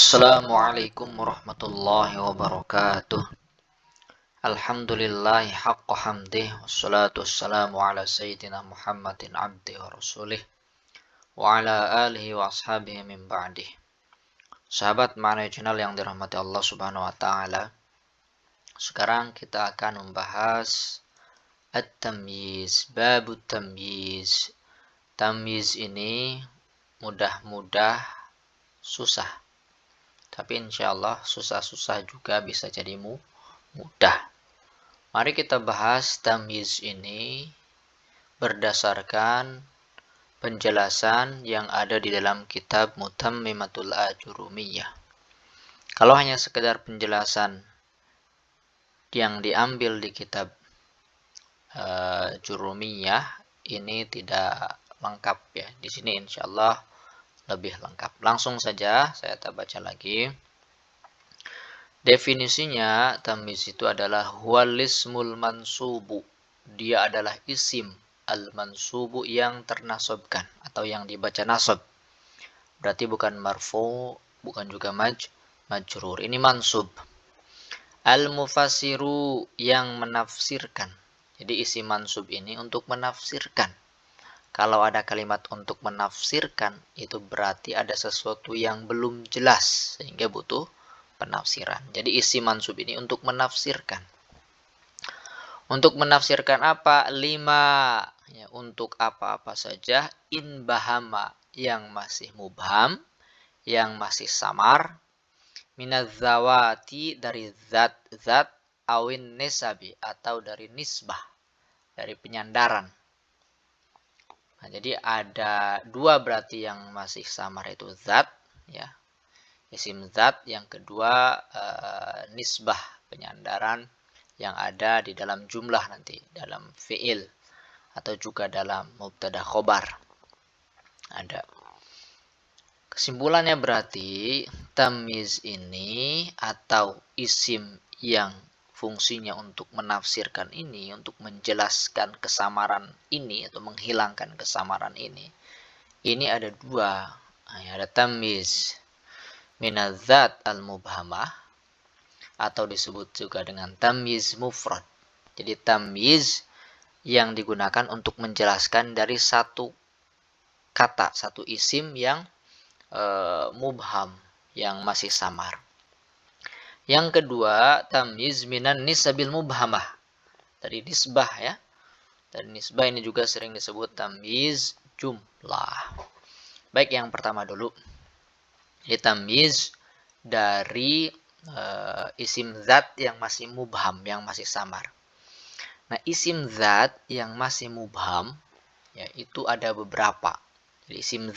Assalamualaikum warahmatullahi wabarakatuh. Alhamdulillahi haqqa hamdih. Wassalatu wassalamu ala sayyidina Muhammadin abdi wa rasulih. Wa ala alihi wa ashabihi min ba'dih. Sahabat Ma'na Channel yang dirahmati Allah subhanahu wa ta'ala. Sekarang kita akan membahas At-Tamyiz. Babut Tamyiz. Tamyiz ini mudah-mudah susah. Tapi insya Allah susah-susah juga bisa jadi mudah. Mari kita bahas tamyiz ini berdasarkan penjelasan yang ada di dalam kitab Mutammimatul Ajurumiyah. Kalau hanya sekedar penjelasan yang diambil di kitab Jurumiyah ini tidak lengkap ya. Di sini insya Allah lebih lengkap. Langsung saja saya baca lagi. Definisinya tamyiz itu adalah huwalismul mansubu. Dia adalah isim al-mansubu yang ternasobkan atau yang dibaca nasab. Berarti bukan marfu, bukan juga majrur. Ini mansub. Al-mufassiru yang menafsirkan. Jadi isim mansub ini untuk menafsirkan. Kalau ada kalimat untuk menafsirkan, itu berarti ada sesuatu yang belum jelas, sehingga butuh penafsiran. Jadi isi mansub ini untuk menafsirkan. Untuk menafsirkan apa? 5. Ya, untuk apa-apa saja. In bahama, yang masih mubham, yang masih samar. Minadzawati, dari zat-zat. Awin nisabi, atau dari nisbah, dari penyandaran. Nah, jadi ada 2 berarti yang masih samar itu zat, ya, isim zat. Yang kedua nisbah, penyandaran yang ada di dalam jumlah nanti, dalam fi'il atau juga dalam mubtada khobar ada. Kesimpulannya berarti tamyiz ini atau isim yang fungsinya untuk menafsirkan ini, untuk menjelaskan kesamaran ini atau menghilangkan kesamaran ini ada 2. Ada tamyiz minadzat al-mubhamah atau disebut juga dengan tamyiz mufrad. Jadi tamyiz yang digunakan untuk menjelaskan dari satu kata, satu isim yang mubham, yang masih samar. Yang kedua, tamyiz minan nisabil mubhamah, dari nisbah ya. Dan nisbah ini juga sering disebut tamyiz jumlah. Baik, yang pertama dulu. Jadi tamyiz dari isim zat yang masih mubham, yang masih samar. Nah, isim zat yang masih mubham ya, itu ada beberapa. Jadi isim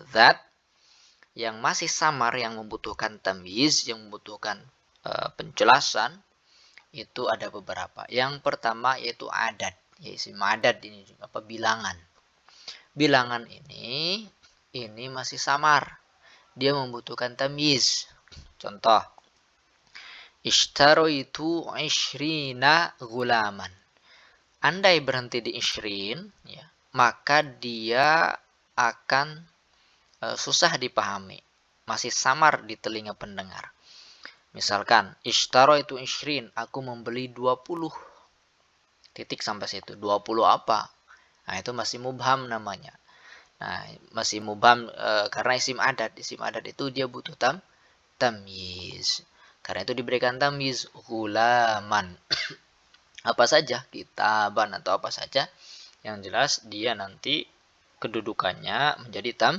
zat yang masih samar, yang membutuhkan tamyiz, yang membutuhkan penjelasan, itu ada beberapa. Yang pertama yaitu adat, ya, isim adat ini juga bilangan. Bilangan ini masih samar, dia membutuhkan tamyiz. Contoh, ishtaraitu 20 gulaman. Andai berhenti di 20 ya, maka dia akan susah dipahami, masih samar di telinga pendengar. Misalkan, ishtaraitu 20, aku membeli 20. Titik sampai situ. 20 apa? Nah, itu masih mubham namanya. Nah, masih mubham karena isim adat. Isim adat itu dia butuh tamyiz. Karena itu diberikan tamyiz gulaman. Apa saja, kitaban atau apa saja. Yang jelas dia nanti kedudukannya menjadi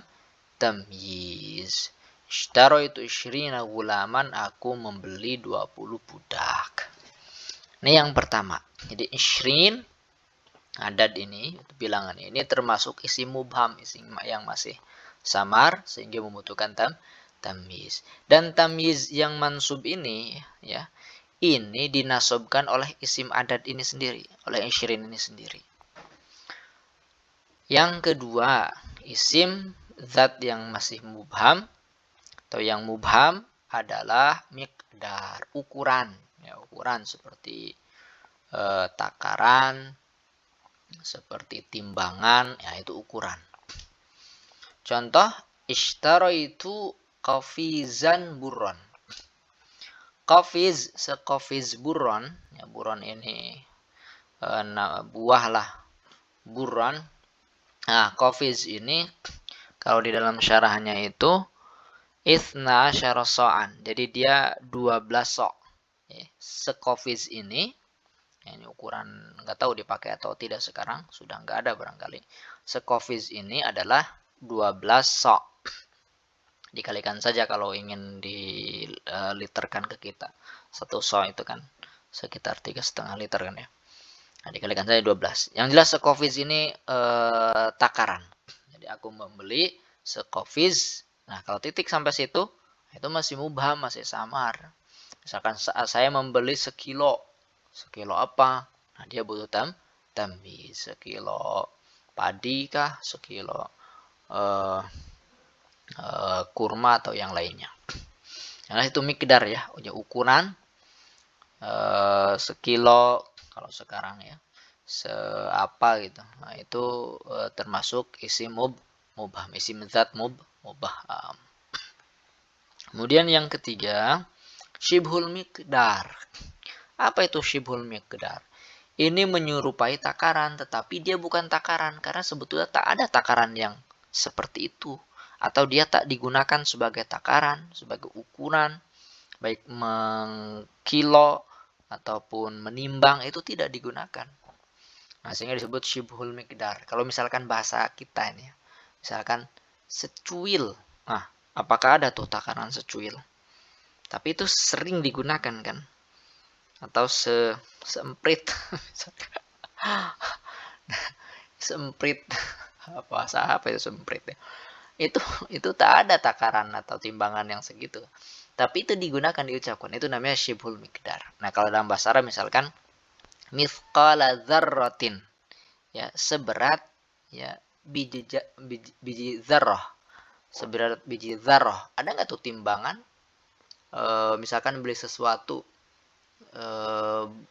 tamyiz. Ishtaraitu 20 gulaman, aku membeli 20 budak. Ini yang pertama. Jadi 20 adad ini, bilangan ini termasuk isim mubham, isim yang masih samar sehingga membutuhkan tamyiz. Dan tamyiz yang mansub ini ya, ini dinasobkan oleh isim adad ini sendiri, oleh 20 ini sendiri. Yang kedua, isim zat yang masih mubham atau yang mubham adalah miqdar, ukuran. Ya, ukuran seperti takaran, seperti timbangan, ya itu ukuran. Contoh, ishtaraitu qafizan buron. Qafiz, seqafiz buron, ya buron ini buah lah, buron. Nah, qafiz ini kalau di dalam syarahnya itu itsna asyara so'an. Jadi dia 12 sok. Ya, seqafiz ini ukuran nggak tahu dipakai atau tidak sekarang, sudah nggak ada barangkali. Seqafiz ini adalah 12 sok. Dikalikan saja kalau ingin diliterkan ke kita. 1 sok itu kan sekitar 3,5 liter kan ya. Nah, dikalikan saja 12. Yang jelas seqafiz ini takaran. Jadi aku membeli seqafiz. Nah, kalau titik sampai situ itu masih mubham, masih samar. Misalkan saat saya membeli sekilo. Sekilo apa? Nah, dia butuh tamyiz. Sekilo padi kah? Sekilo kurma atau yang lainnya. Nah, itu miqdar ya, ukuran sekilo kalau sekarang ya, seapa gitu. Nah, itu termasuk isim mubham, isim zat mubham. Kemudian yang ketiga, syibhul miqdar. Apa itu syibhul miqdar? Ini menyerupai takaran, tetapi dia bukan takaran karena sebetulnya tak ada takaran yang seperti itu. Atau dia tak digunakan sebagai takaran, sebagai ukuran, baik mengkilo ataupun menimbang, itu tidak digunakan. Nah, sehingga disebut syibhul miqdar. Kalau misalkan bahasa kita ini, misalkan secuil. Nah, apakah ada tuh takaran secuil? Tapi itu sering digunakan kan? Atau seemprit. Semprit. Bahasa apa itu semprit ya? Itu tak ada takaran atau timbangan yang segitu. Tapi itu digunakan, diucapkan. Itu namanya syibhul miqdar. Nah, kalau dalam bahasa Arab misalkan mithqala dzarratin. Ya, seberat ya biji dzarrah. Seberat biji dzarrah. Ada nggak tuh timbangan? Misalkan beli sesuatu,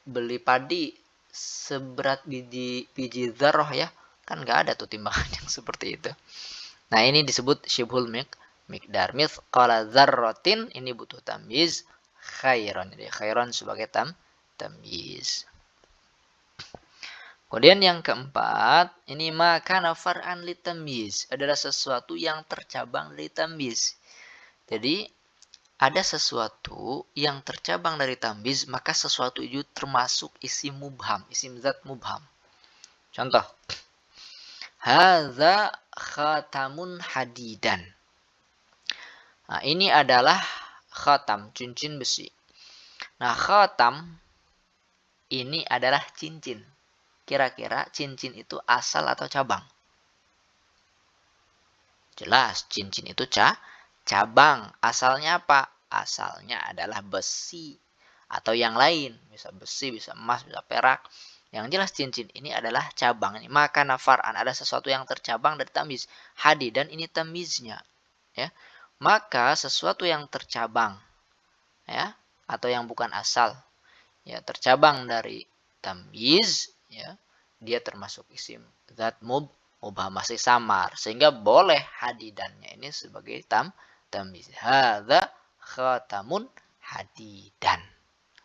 beli padi seberat biji dzarrah ya. Kan nggak ada tuh timbangan yang seperti itu. Nah, ini disebut syibhul miqdar. Mithqala dzarratin ini butuh tamyiz khairon. Jadi khairon sebagai tamyiz. Kemudian yang keempat, ini makana far'an li tamyiz, adalah sesuatu yang tercabang dari tamyiz. Jadi ada sesuatu yang tercabang dari tamyiz, maka sesuatu itu termasuk isim mubham, isim zat mubham. Contoh, hadza khatamun hadidan. Nah, ini adalah khatam, cincin besi. Nah, khatam ini adalah cincin. Kira-kira cincin itu asal atau cabang? Jelas, cincin itu cabang. Asalnya apa? Asalnya adalah besi atau yang lain. Bisa besi, bisa emas, bisa perak. Yang jelas cincin ini adalah cabang. Maka nafar'an, ada sesuatu yang tercabang dari tamyiz. Hadidan ini tamyiznya. Ya. Maka sesuatu yang tercabang, ya, atau yang bukan asal, ya, tercabang dari tamyiz, ya, dia termasuk isim zat mubham, masih samar, sehingga boleh hadidannya ini sebagai tamyiz. Hadza khatamun hadidan.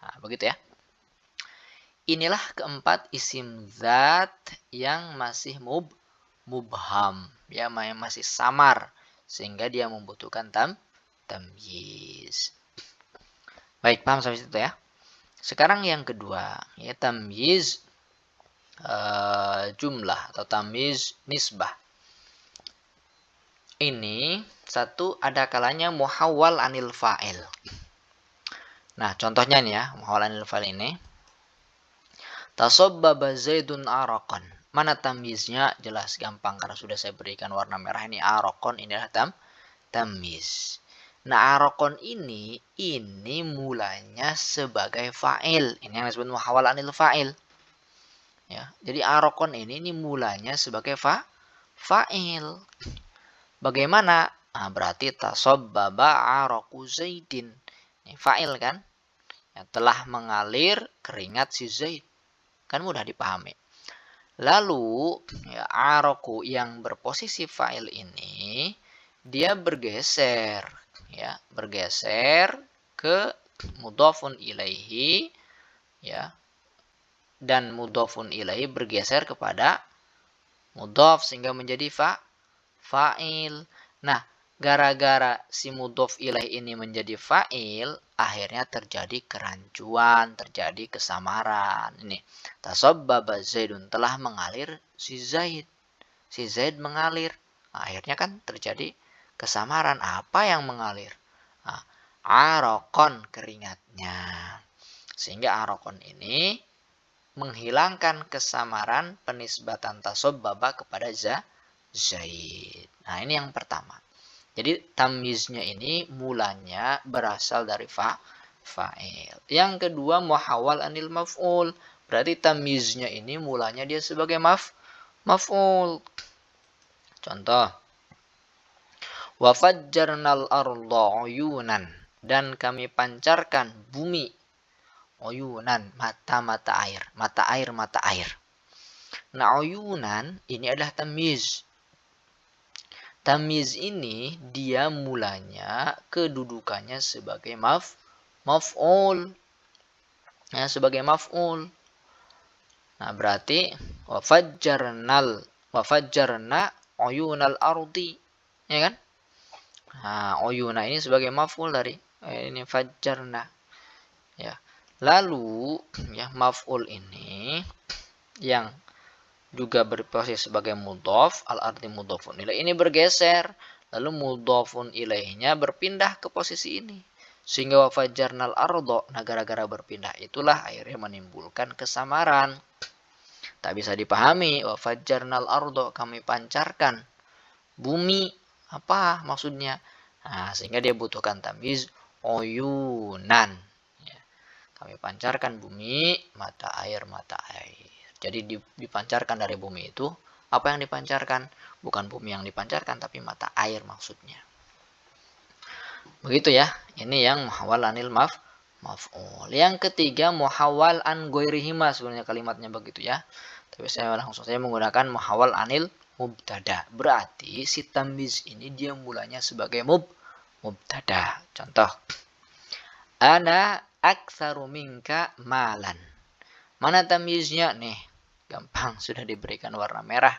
Nah, begitu ya. Inilah keempat isim zat yang masih mubham, ya, yang masih samar, sehingga dia membutuhkan tamyiz. Baik, paham sampai situ ya. Sekarang yang kedua, ya, tamyiz jumlah atau tamyiz nisbah. Ini satu, ada kalanya muhawwal anil fa'il. Nah, contohnya nih ya, muhawwal anil fa'il ini. Tasabbaba Zaidun araqan. Mana tamyiznya? Jelas, gampang karena sudah saya berikan warna merah ini araqan, ini adalah tamyiz. Nah, araqan ini mulanya sebagai fa'il. Ini yang disebut muhawwal anil fa'il. Ya, jadi araqan ini mulanya sebagai fa'il. Bagaimana? Nah, berarti tasabbaba araqu Zaidin. Ini fa'il kan? Ya, telah mengalir keringat si Zaid. Kan mudah dipahami. Lalu ya, araqu yang berposisi fa'il ini dia bergeser, ya, bergeser ke mudhofun ilaihi, ya, dan mudhofun ilaihi bergeser kepada mudhof sehingga menjadi fa'il. Nah, gara-gara si mudhof ilaih ini menjadi fa'il, akhirnya terjadi kerancuan, terjadi kesamaran. Ini, tasabbaba Zaidun, telah mengalir si Zaid. Si Zaid mengalir. Nah, akhirnya kan terjadi kesamaran. Apa yang mengalir? Nah, arokon, keringatnya. Sehingga arokon ini menghilangkan kesamaran penisbatan tasabbaba kepada Zaid. Nah, ini yang pertama. Jadi tamyiznya ini mulanya berasal dari fa'il. Yang kedua muhawwal anil maf'ul. Berarti tamyiznya ini mulanya dia sebagai maf'ul. Contoh, wa fajjarnal arda uyunan, dan kami pancarkan bumi uyunan, mata-mata air, mata air, mata air. Nah, uyunan ini adalah tamyiz. Tamyiz ini dia mulanya kedudukannya sebagai maf'ul. Ya, sebagai maf'ul. Nah, berarti wa fajjarna uyunal ardi. Ya kan? Nah, uyuna ini sebagai maf'ul dari ini fajjarna. Ya. Lalu ya, maf'ul ini yang juga berposisi sebagai mudhof, al-ardi mudhofun ilaih, ini bergeser, lalu mudhofun ilaihnya berpindah ke posisi ini, sehingga wa fajjarnal ardo. Nah, gara-gara berpindah itulah akhirnya menimbulkan kesamaran. Tak bisa dipahami, wa fajjarnal ardo, kami pancarkan bumi, apa maksudnya? Nah, sehingga dia butuhkan tamyiz uyunan. Ya. Kami pancarkan bumi, mata air, mata air. Jadi dipancarkan dari bumi itu, apa yang dipancarkan? Bukan bumi yang dipancarkan, tapi mata air maksudnya. Begitu ya. Ini yang muhawwal anil maf'ul. Yang ketiga muhawwal an ghairihima, sebenarnya kalimatnya begitu ya. Tapi saya langsung saja menggunakan muhawwal anil mubtada. Berarti si tamyiz ini dia mulanya sebagai mubtada. Contoh, ana aktsaru minka malan. Mana tamyiznya nih? Gampang, sudah diberikan warna merah.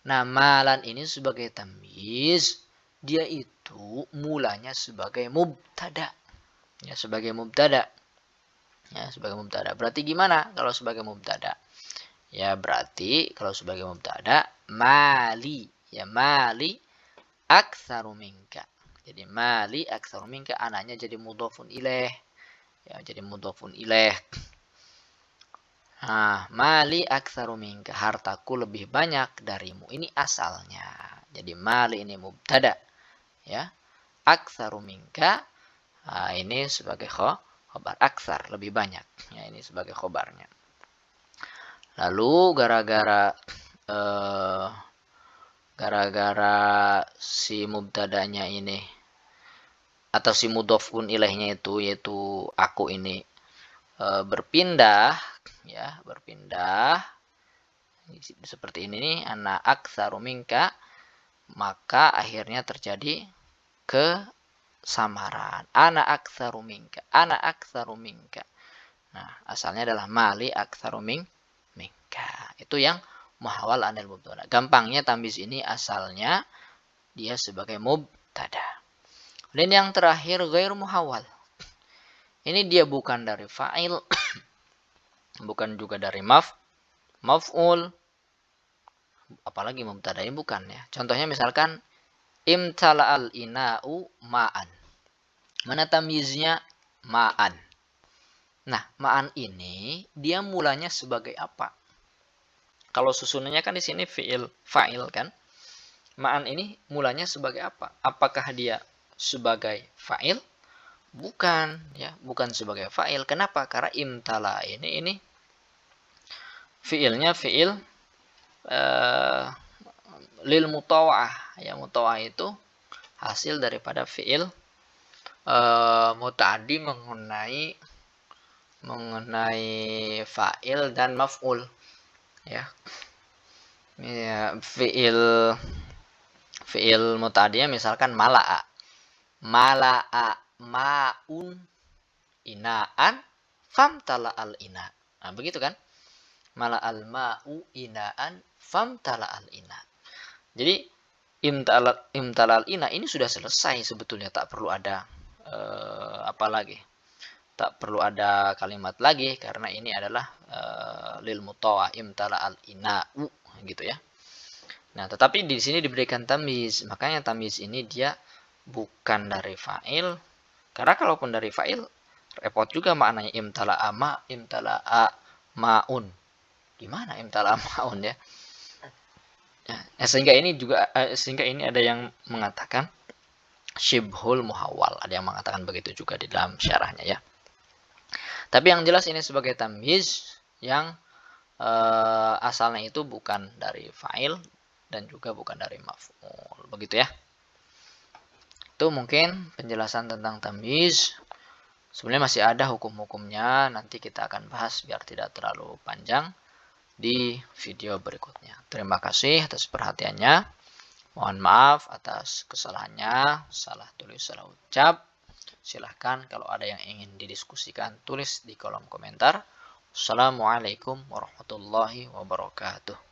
Nah, malan ini sebagai tamyiz, dia itu mulanya sebagai mubtada. Ya, sebagai mubtada. Ya, sebagai mubtada. Berarti gimana kalau sebagai mubtada? Ya, berarti kalau sebagai mubtada, mali. Ya, mali aktsaru minka. Jadi mali aktsaru minka, anaknya jadi mudhofun ilaih. Ya, jadi mudhofun ilaih. Nah, mali aktsaru minka, hartaku lebih banyak darimu. Ini asalnya. Jadi mali ini mubtada. Ya. Aktsaru minka, nah, ini sebagai khobar. Aktsar, lebih banyak. Ya, ini sebagai khobarnya. Lalu gara-gara si mubtadanya ini atau si mudhofun ilaihnya itu, yaitu aku ini berpindah, ya, berpindah seperti ini nih, ana aktsaru minka, maka akhirnya terjadi kesamaran. Ana aktsaru minka, ana aktsaru minka. Nah, asalnya adalah mali aktsaru minka. Itu yang muhawwal anil mubtada. Gampangnya tamyiz ini asalnya dia sebagai mubtada. Dan yang terakhir ghair muhawwal. Ini dia bukan dari fa'il, bukan juga dari maf'ul, apalagi mubtada ini bukan ya. Contohnya misalkan imtala'al ina'u ma'an. Mana tamyiznya? Ma'an. Nah, ma'an ini dia mulanya sebagai apa? Kalau susunannya kan di sini fi'il fa'il kan? Ma'an ini mulanya sebagai apa? Apakah dia sebagai fa'il? Bukan, ya, bukan sebagai fa'il. Kenapa? Karena imtala ini fi'ilnya fi'il lil mutawa'ah. Ya, mutawa'ah itu hasil daripada fi'il muta'addi mengenai fa'il dan maf'ul. Ya. Ya, fi'il muta'addinya misalkan mala'a. Mala'a ma'un inaan famtala'al ina. Nah, begitu kan? Mala'al ma'u inaan famtala'al ina. Jadi imtalal ina ini sudah selesai sebetulnya, tak perlu ada apa lagi? Tak perlu ada kalimat lagi karena ini adalah lil mutawa imtala'al ina'u gitu ya. Nah, tetapi di sini diberikan tamyiz. Makanya tamyiz ini dia bukan dari fa'il. Karena kalaupun dari fa'il repot juga maknanya imtala'a ma, imtala'a ma'un. Gimana imtala'a ma'un ya? Sehingga ini ada yang mengatakan syibhul muhawwal. Ada yang mengatakan begitu juga di dalam syarahnya ya. Tapi yang jelas ini sebagai tamyiz yang asalnya itu bukan dari fa'il dan juga bukan dari maf'ul. Begitu ya. Itu mungkin penjelasan tentang tamyiz. Sebenarnya masih ada hukum-hukumnya. Nanti kita akan bahas biar tidak terlalu panjang di video berikutnya. Terima kasih atas perhatiannya. Mohon maaf atas kesalahannya, salah tulis, salah ucap. Silahkan kalau ada yang ingin didiskusikan, tulis di kolom komentar. Assalamualaikum warahmatullahi wabarakatuh.